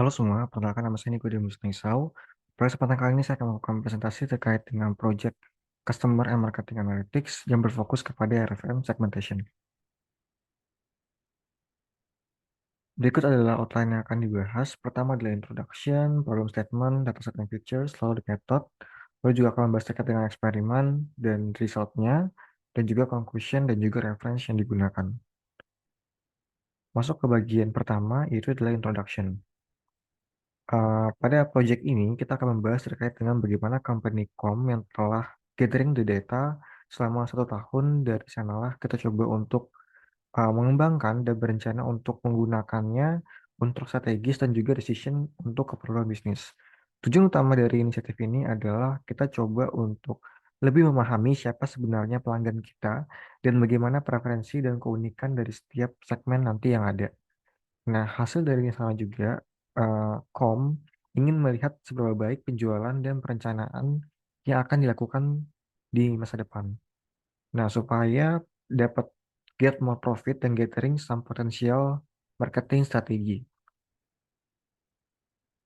Halo semua, perkenalkan nama saya Niko Demus Nisau. Pada kesempatan kali ini saya akan melakukan presentasi terkait dengan project Customer and Marketing Analytics yang berfokus kepada RFM segmentation. Berikut adalah outline yang akan dibahas. Pertama adalah introduction, problem statement, dataset and features, lalu di method, lalu juga akan membahas terkait dengan eksperimen dan resultnya, dan juga conclusion dan juga reference yang digunakan. Masuk ke bagian pertama, yaitu adalah introduction. Pada project ini, kita akan membahas terkait dengan bagaimana company com yang telah gathering the data selama 1 tahun. Dari sanalah kita coba untuk mengembangkan dan berencana untuk menggunakannya untuk strategis dan juga decision untuk keperluan bisnis. Tujuan utama dari inisiatif ini adalah kita coba untuk lebih memahami siapa sebenarnya pelanggan kita dan bagaimana preferensi dan keunikan dari setiap segmen nanti yang ada. Nah, hasil dari sana juga, Com ingin melihat seberapa baik penjualan dan perencanaan yang akan dilakukan di masa depan. Nah, supaya dapat get more profit dan gathering some potential marketing strategi.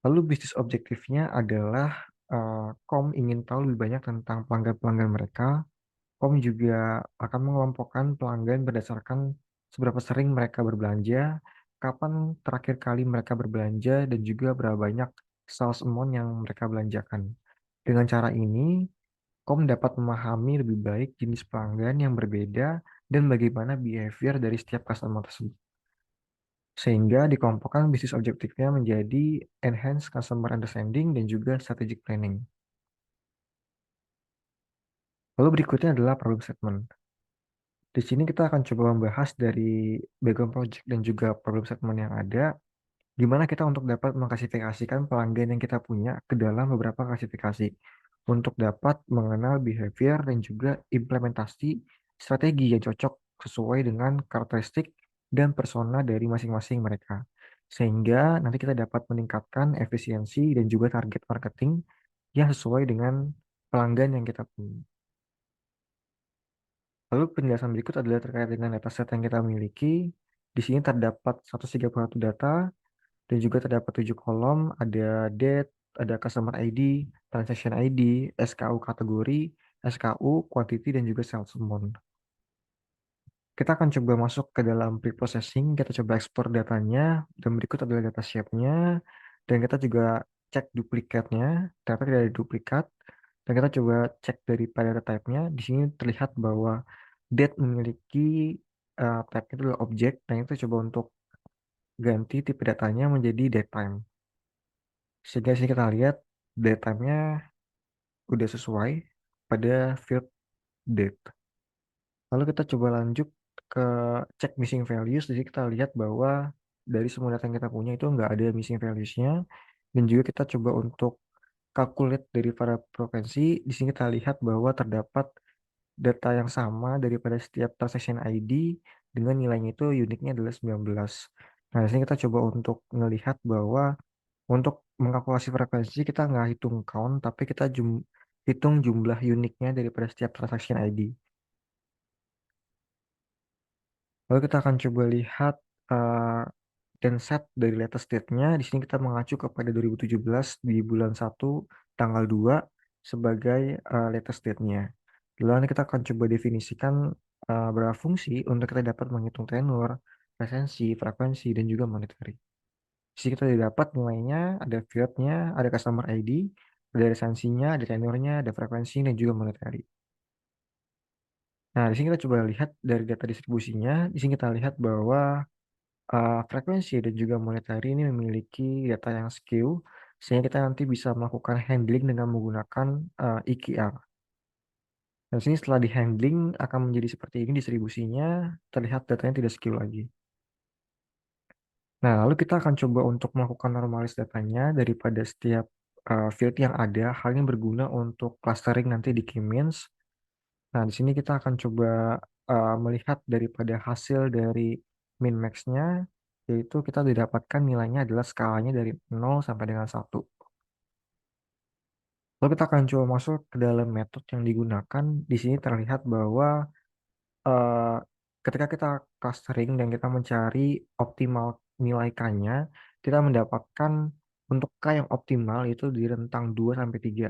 Lalu bisnis objektifnya adalah Com ingin tahu lebih banyak tentang pelanggan-pelanggan mereka. Com juga akan mengelompokkan pelanggan berdasarkan seberapa sering mereka berbelanja, kapan terakhir kali mereka berbelanja, dan juga berapa banyak sales amount yang mereka belanjakan. Dengan cara ini, Com dapat memahami lebih baik jenis pelanggan yang berbeda dan bagaimana behavior dari setiap customer tersebut. Sehingga dikelompokkan bisnis objektifnya menjadi enhance customer understanding dan juga strategic planning. Lalu berikutnya adalah problem statement. Di sini kita akan coba membahas dari background project dan juga problem statement yang ada, gimana kita untuk dapat mengklasifikasikan pelanggan yang kita punya ke dalam beberapa klasifikasi, untuk dapat mengenal behavior dan juga implementasi strategi yang cocok sesuai dengan karakteristik dan persona dari masing-masing mereka. Sehingga nanti kita dapat meningkatkan efisiensi dan juga target marketing yang sesuai dengan pelanggan yang kita punya. Lalu penjelasan berikut adalah terkait dengan dataset yang kita miliki. Di sini terdapat 131 data dan juga terdapat 7 kolom. Ada date, ada customer ID, transaction ID, SKU kategori, SKU, quantity, dan juga sales amount. Kita akan coba masuk ke dalam pre-processing, kita coba ekspor datanya, dan berikut adalah data shape-nya, dan kita juga cek duplikatnya, ternyata tidak ada duplikat, dan kita coba cek daripada data type-nya. Di sini terlihat bahwa date memiliki type-nya itu adalah objek, dan kita coba untuk ganti tipe datanya menjadi date time. Sehingga di sini kita lihat date time-nya udah sesuai pada field date. Lalu kita coba lanjut ke cek missing values. Jadi kita lihat bahwa dari semua data yang kita punya itu nggak ada missing values-nya. Dan juga kita coba untuk calculate dari para provinsi. Di sini kita lihat bahwa terdapat data yang sama daripada setiap transaction ID dengan nilainya itu uniknya adalah 19. Nah, di sini kita coba untuk melihat bahwa untuk mengkalkulasi frekuensi kita nggak hitung count, tapi kita hitung jumlah uniknya daripada setiap transaction ID. Lalu kita akan coba lihat uh, dan set dari latest date-nya. Di sini kita mengacu kepada 2017 di bulan 1 tanggal 2 sebagai latest date-nya. Lalu nanti kita akan coba definisikan berapa fungsi untuk kita dapat menghitung tenor, presensi, frekuensi, dan juga monetary. Di sini kita dapat nilainya, ada field-nya, ada customer ID, ada resensinya, ada tenornya, ada frekuensi, dan juga monetary. Nah, di sini kita coba lihat dari data distribusinya. Di sini kita lihat bahwa frekuensi dan juga monetary ini memiliki data yang skew, sehingga kita nanti bisa melakukan handling dengan menggunakan EQR. Dan sini setelah di handling akan menjadi seperti ini distribusinya, terlihat datanya tidak skew lagi. Nah, lalu kita akan coba untuk melakukan normalis datanya daripada setiap field yang ada. Hal ini berguna untuk clustering nanti di K-means. Nah, di sini kita akan coba melihat daripada hasil dari min max-nya, yaitu kita didapatkan nilainya adalah skalanya dari 0 sampai dengan 1. Lalu kita akan coba masuk ke dalam metode yang digunakan. Di sini terlihat bahwa eh, ketika kita clustering dan kita mencari optimal nilai K-nya, kita mendapatkan Untuk K yang optimal itu di rentang 2 sampai 3.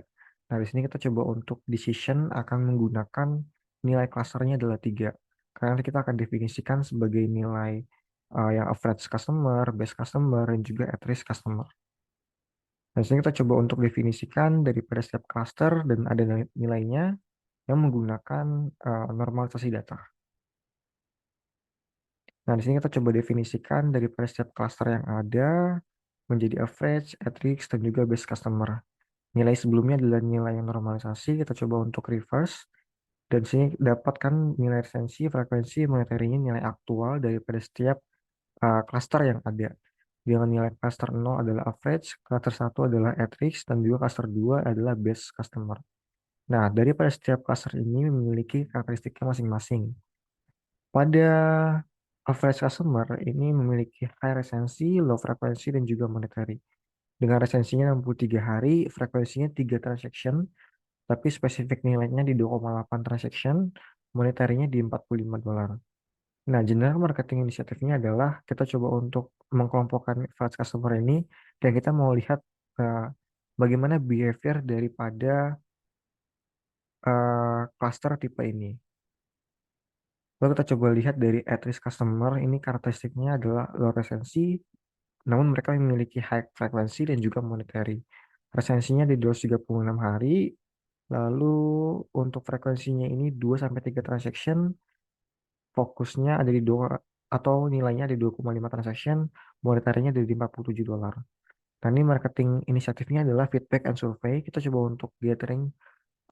Nah, di sini kita coba untuk decision akan menggunakan nilai klasternya adalah 3. Karena nanti kita akan definisikan sebagai nilai yang average customer, best customer, dan juga at risk customer. Nah, di sini kita coba untuk definisikan daripada setiap cluster dan ada nilainya yang menggunakan normalisasi data. Nah, di sini kita coba definisikan daripada setiap cluster yang ada menjadi average, at risk, dan juga best customer. Nilai sebelumnya adalah nilai yang normalisasi, kita coba untuk reverse. Dan sini dapatkan nilai resensi, frekuensi, monetarinya nilai aktual daripada setiap cluster yang ada. Dengan nilai cluster 0 adalah average, cluster 1 adalah at risk, dan juga cluster 2 adalah best customer. Nah, daripada setiap cluster ini memiliki karakteristiknya masing-masing. Pada average customer ini memiliki high resensi, low frekuensi, dan juga monetary. Dengan resensinya 63 hari, frekuensinya 3 transaction, tapi spesifik nilainya di 2,8 transaction, monetarinya di $45. Nah, general marketing inisiatifnya adalah kita coba untuk mengkelompokkan average customer ini dan kita mau lihat uh, bagaimana behavior daripada cluster tipe ini. Lalu kita coba lihat dari at-risk customer ini karakteristiknya adalah low resensi, namun mereka memiliki high frekuensi dan juga monetary. Resensinya di 236 hari, lalu untuk frekuensinya ini 2 sampai 3 transaction, fokusnya ada di 2 atau nilainya di 2,5 transaction, monetarinya di $57. Nah, ini marketing inisiatifnya adalah feedback and survey. Kita coba untuk gathering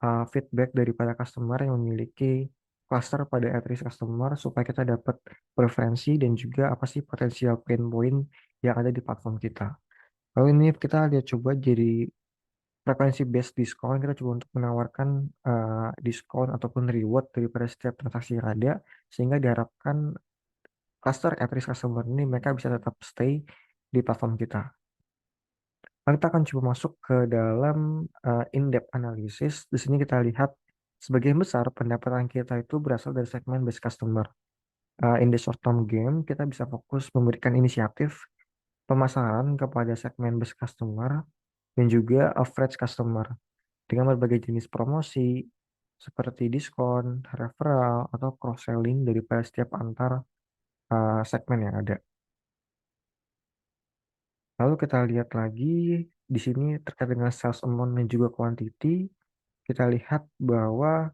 feedback daripada customer yang memiliki cluster pada at-risk customer supaya kita dapat preferensi dan juga apa sih potensial pain point yang ada di platform kita. Lalu ini kita lihat coba jadi frekuensi based diskon, kita coba untuk menawarkan diskon ataupun reward daripada setiap transaksi yang ada sehingga diharapkan cluster at-risk customer ini mereka bisa tetap stay di platform kita. Lalu kita akan coba masuk ke dalam in-depth analysis. Di sini kita lihat sebagian besar pendapatan kita itu berasal dari segmen base customer. In the short term game, kita bisa fokus memberikan inisiatif pemasaran kepada segmen base customer dan juga average customer dengan berbagai jenis promosi seperti diskon, referral, atau cross-selling daripada setiap antar segmen yang ada. Lalu kita lihat lagi di sini terkait dengan sales amount dan juga quantity. Kita lihat bahwa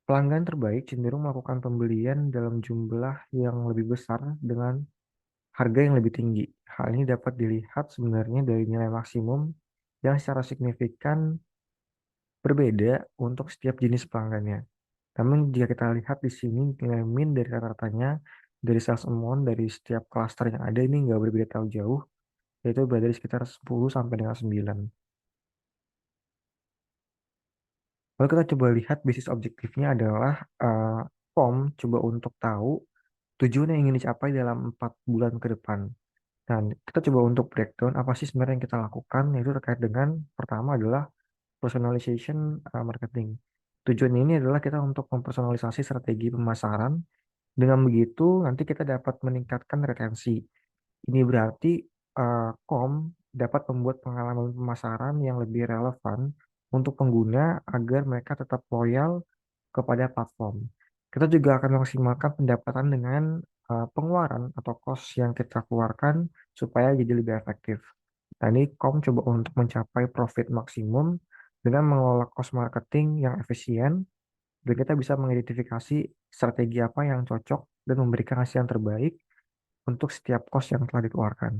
pelanggan terbaik cenderung melakukan pembelian dalam jumlah yang lebih besar dengan harga yang lebih tinggi. Hal ini dapat dilihat sebenarnya dari nilai maksimum yang secara signifikan berbeda untuk setiap jenis pelanggannya. Namun jika kita lihat di sini nilai min dari rata-ratanya dari sales amount dari setiap cluster yang ada ini nggak berbeda terlalu jauh, yaitu berada di sekitar 10 sampai dengan 9. Lalu kita coba lihat bisnis objektifnya adalah POM coba untuk tahu tujuan yang ingin dicapai dalam 4 bulan ke depan. Dan kita coba untuk breakdown apa sih sebenarnya yang kita lakukan, yaitu terkait dengan pertama adalah personalization marketing. Tujuan ini adalah kita untuk mempersonalisasi strategi pemasaran. Dengan begitu, nanti kita dapat meningkatkan retensi. Ini berarti kom dapat membuat pengalaman pemasaran yang lebih relevan untuk pengguna agar mereka tetap loyal kepada platform. Kita juga akan maksimalkan pendapatan dengan pengeluaran atau cost yang kita keluarkan supaya jadi lebih efektif. Nah, ini kom coba untuk mencapai profit maksimum dengan mengelola cost marketing yang efisien dan kita bisa mengidentifikasi strategi apa yang cocok dan memberikan hasil yang terbaik untuk setiap cost yang telah dikeluarkan.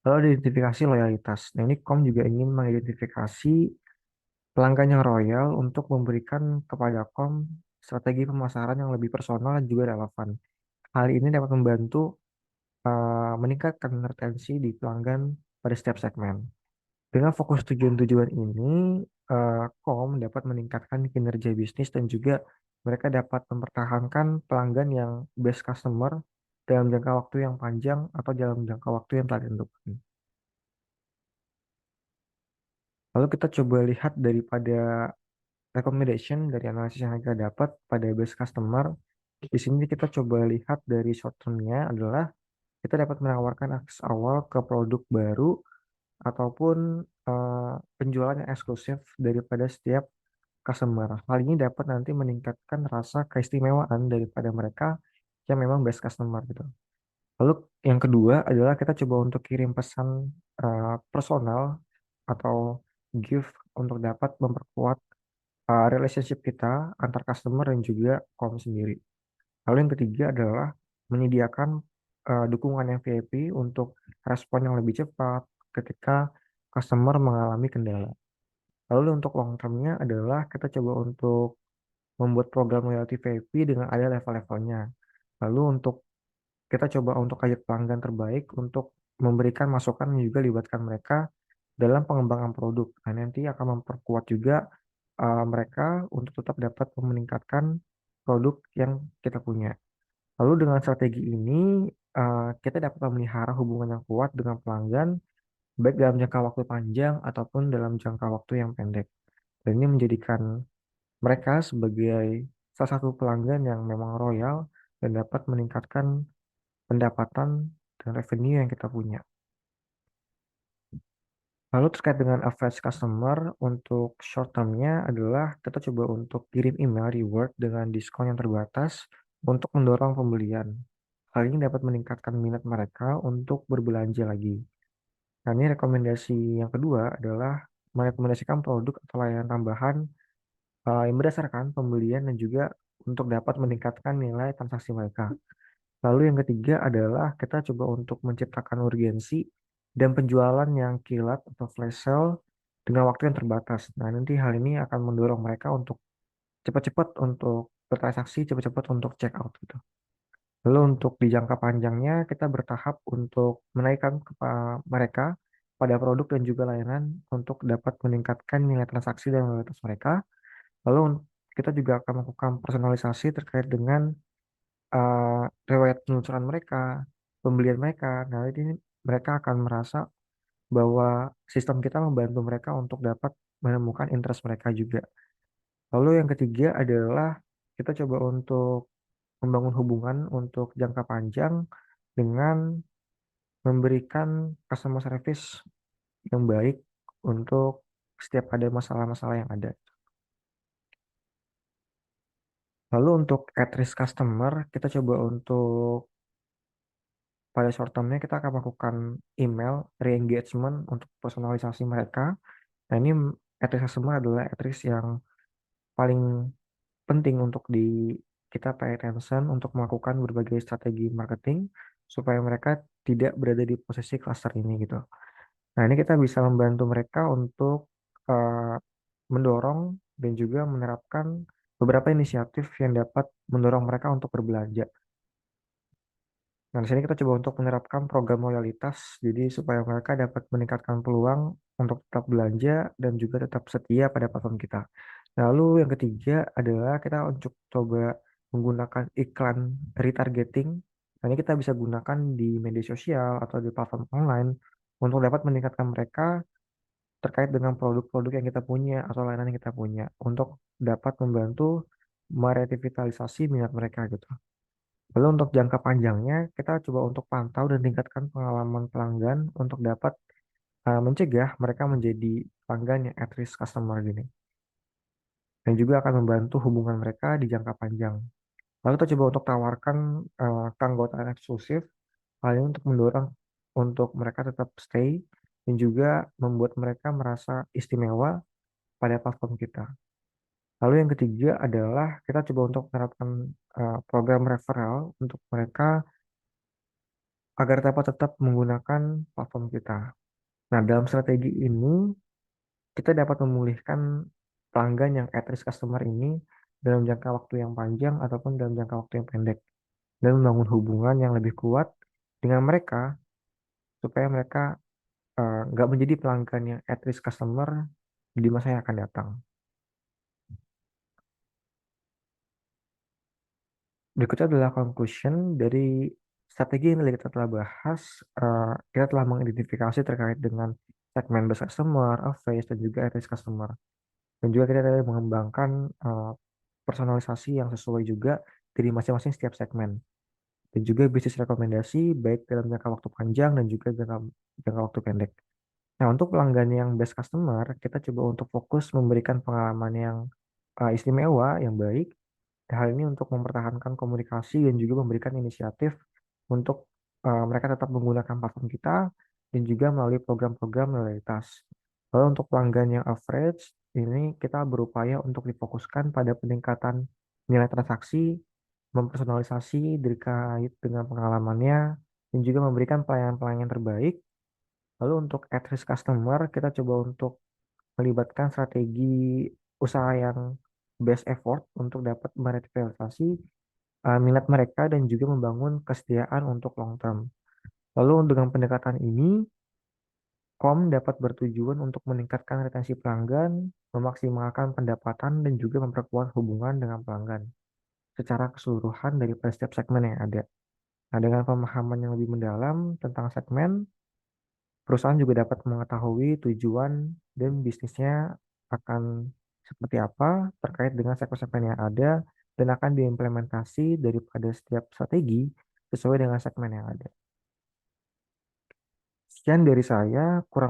Lalu identifikasi loyalitas. Nah, ini Kom juga ingin mengidentifikasi pelanggan yang royal untuk memberikan kepada Kom strategi pemasaran yang lebih personal dan juga relevan. Hal ini dapat membantu meningkatkan retensi di pelanggan pada setiap segmen. Dengan fokus tujuan-tujuan ini, Kom dapat meningkatkan kinerja bisnis dan juga mereka dapat mempertahankan pelanggan yang best customer dalam jangka waktu yang panjang atau dalam jangka waktu yang telah ditentukan. Lalu kita coba lihat daripada recommendation dari analisis yang kita dapat pada base customer. Di sini kita coba lihat dari short term-nya adalah kita dapat menawarkan akses awal ke produk baru ataupun penjualan yang eksklusif daripada setiap customer. Hal ini dapat nanti meningkatkan rasa keistimewaan daripada mereka yang memang best customer gitu. Lalu yang kedua adalah kita coba untuk kirim pesan personal atau gift untuk dapat memperkuat relationship kita antar customer dan juga kaum sendiri. Lalu yang ketiga adalah menyediakan dukungan yang VIP untuk respon yang lebih cepat ketika customer mengalami kendala. Lalu untuk long termnya adalah kita coba untuk membuat program loyalty VIP dengan ada level-levelnya. Lalu untuk kita coba untuk ajak pelanggan terbaik untuk memberikan masukan dan juga libatkan mereka dalam pengembangan produk. Nah, nanti akan memperkuat juga mereka untuk tetap dapat meningkatkan produk yang kita punya. Lalu dengan strategi ini, kita dapat memelihara hubungan yang kuat dengan pelanggan, baik dalam jangka waktu panjang ataupun dalam jangka waktu yang pendek. Dan ini menjadikan mereka sebagai salah satu pelanggan yang memang royal dan dapat meningkatkan pendapatan dan revenue yang kita punya. Lalu terkait dengan average customer, untuk short term-nya adalah kita coba untuk kirim email reward dengan diskon yang terbatas untuk mendorong pembelian. Hal ini dapat meningkatkan minat mereka untuk berbelanja lagi. Nah, ini rekomendasi yang kedua adalah merekomendasikan produk atau layanan tambahan yang berdasarkan pembelian dan juga untuk dapat meningkatkan nilai transaksi mereka. Lalu yang ketiga adalah kita coba untuk menciptakan urgensi dan penjualan yang kilat atau flash sale dengan waktu yang terbatas. Nah, nanti hal ini akan mendorong mereka untuk cepat-cepat untuk bertransaksi, cepat-cepat untuk check out gitu. Lalu untuk di jangka panjangnya kita bertahap untuk menaikkan mereka pada produk dan juga layanan untuk dapat meningkatkan nilai transaksi dan loyalitas mereka. Lalu kita juga akan melakukan personalisasi terkait dengan riwayat penelusuran mereka, pembelian mereka. Nah, ini mereka akan merasa bahwa sistem kita membantu mereka untuk dapat menemukan interest mereka juga. Lalu yang ketiga adalah kita coba untuk membangun hubungan untuk jangka panjang dengan memberikan customer service yang baik untuk setiap ada masalah-masalah yang ada. Lalu untuk at risk customer, kita coba untuk pada short term-nya kita akan melakukan email re-engagement untuk personalisasi mereka. Nah, ini at risk customer adalah at risk yang paling penting untuk kita pay attention untuk melakukan berbagai strategi marketing supaya mereka tidak berada di posisi cluster ini gitu. Nah, ini kita bisa membantu mereka untuk eh, mendorong dan juga menerapkan beberapa inisiatif yang dapat mendorong mereka untuk berbelanja. Nah, di sini kita coba untuk menerapkan program loyalitas, jadi supaya mereka dapat meningkatkan peluang untuk tetap belanja dan juga tetap setia pada platform kita. Lalu yang ketiga adalah kita untuk coba menggunakan iklan retargeting. Nah, ini kita bisa gunakan di media sosial atau di platform online untuk dapat meningkatkan mereka terkait dengan produk-produk yang kita punya atau layanan yang kita punya untuk dapat membantu merevitalisasi minat mereka gitu. Lalu untuk jangka panjangnya, kita coba untuk pantau dan tingkatkan pengalaman pelanggan untuk dapat mencegah mereka menjadi pelanggan yang at risk customer gini. Dan juga akan membantu hubungan mereka di jangka panjang. Lalu kita coba untuk tawarkan keanggotaan eksklusif, hal ini untuk mendorong untuk mereka tetap stay dan juga membuat mereka merasa istimewa pada platform kita. Lalu yang ketiga adalah kita coba untuk menerapkan program referral untuk mereka agar dapat tetap menggunakan platform kita. Nah, dalam strategi ini, kita dapat memulihkan pelanggan yang at risk customer ini dalam jangka waktu yang panjang ataupun dalam jangka waktu yang pendek, dan membangun hubungan yang lebih kuat dengan mereka supaya mereka nggak menjadi pelanggan yang at risk customer di masa yang akan datang. Berikutnya adalah conclusion dari strategi yang tadi kita telah bahas. Kita telah mengidentifikasi terkait dengan segmen base customer, face, dan juga at risk customer. Dan juga kita tadi mengembangkan personalisasi yang sesuai juga dari masing-masing setiap segmen. Dan juga bisnis rekomendasi baik dalam jangka waktu panjang dan juga jangka waktu pendek. Nah, untuk pelanggan yang best customer, kita coba untuk fokus memberikan pengalaman yang istimewa, yang baik. Hal ini untuk mempertahankan komunikasi dan juga memberikan inisiatif untuk mereka tetap menggunakan platform kita dan juga melalui program-program loyalitas. Lalu untuk pelanggan yang average, ini kita berupaya untuk difokuskan pada peningkatan nilai transaksi, mempersonalisasi terkait dengan pengalamannya, dan juga memberikan pelayanan-pelayanan terbaik. Lalu untuk at-risk customer, kita coba untuk melibatkan strategi usaha yang best effort untuk dapat merevitalisasi minat mereka dan juga membangun kesetiaan untuk long term. Lalu dengan pendekatan ini, Kom dapat bertujuan untuk meningkatkan retensi pelanggan, memaksimalkan pendapatan, dan juga memperkuat hubungan dengan pelanggan secara keseluruhan dari setiap segmen yang ada. Nah, dengan pemahaman yang lebih mendalam tentang segmen, perusahaan juga dapat mengetahui tujuan dan bisnisnya akan seperti apa terkait dengan segmen-segmen yang ada dan akan diimplementasi daripada setiap strategi sesuai dengan segmen yang ada. Sekian dari saya, kurang